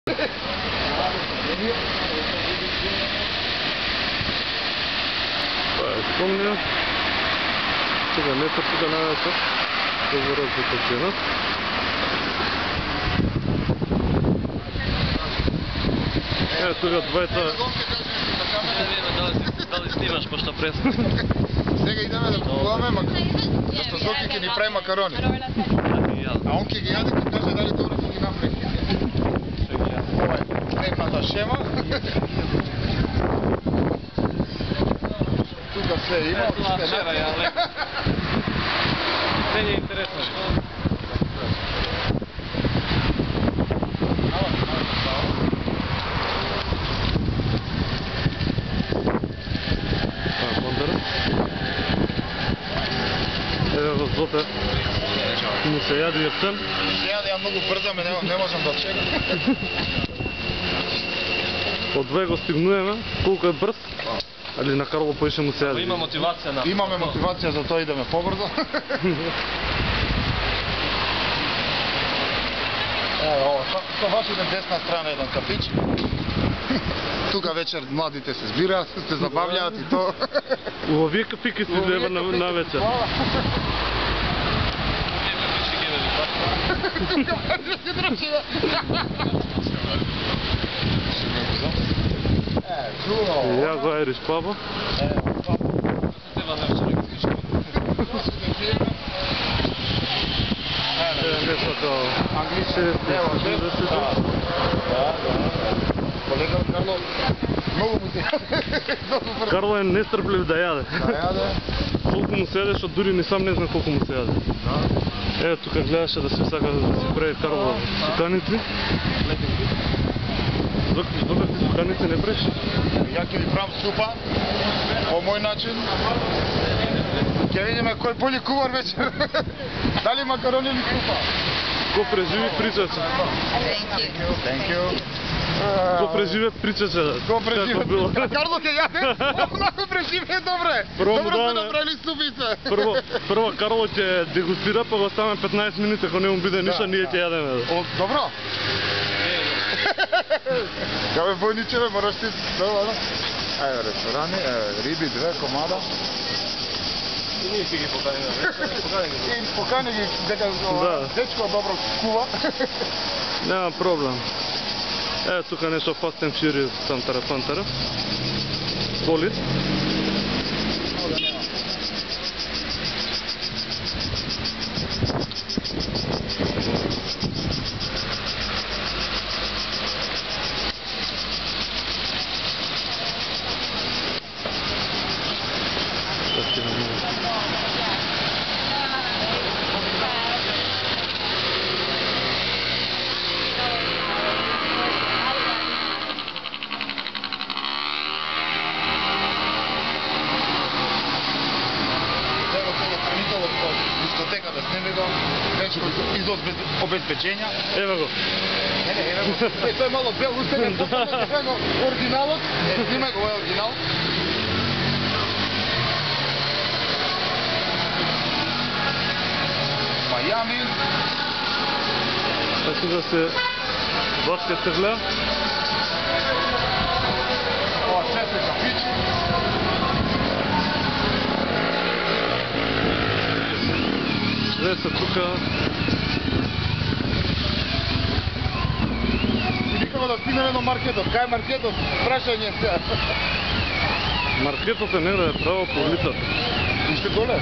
Помня, сега не търси да навеса, да заразбита цена. Тука двајца... Дали снимаш пошто пресно? Сега идеме да купуваме, зашто Зоки ќе ни прави макарони. А он ќе ги јаде, ќе каже дали добро ќе ги направи. Ова е дневната шема. Тука се има. Не е интересно. Зоте му се јади ефтен. Сега ја многу брзаме, не можам да чекам. Од две го стигнуваме, колку е брз, али на Карло поише му се јади. Има мотивација на... Имаме мотивација за тоа, идеме побрзо. Ево, со вашите десна страна еден кафич. Тука вечер младите се збираат, се забавлjaат и тоа. Овие кафики си лева на вечер. Ја го Irish Pub. Карло е нестрплив да јаде. Колку му се јаде, што дури ни сам не знам колку му се јаде. Ево тука гледаше да се сака да си прави Карло суканици. Зока ти суканици не преш? Ја ќе ви правам супа, по мој начин. Ќе видиме кој боли кувар вечер. Дали макарони или супа? Ко преживи причаче. Thank you. Ко преживе причаче. Ко преживе? Карло ќе јаде? Онако преживе добре. Добро сме направили супица. Прво Карло ќе дегустира, па го ставаме 15 минути, ако не му биде ништо, ние ќе јадеме. Добро? Кабе војничеве, мораш ти... Ево ресторани, риби, 2 комада. И ние ќе ги поканим. Покани ги, дека дечко добро кува. Нема проблем. Ево тука нешто Fast and Furious Сантара. Солид. Обезбеđenja. Ево го. Ево го. Тој е мало бел, устеме потоа оригиналот. Снимај го, ова е оригинал. Мајами. Така да се башка тегля. Ова се кафич. Све се тука. Да стигнеме до маркетот. Кај е маркетот? Прашање се. Маркетот е негде право по улицата. Уште доле?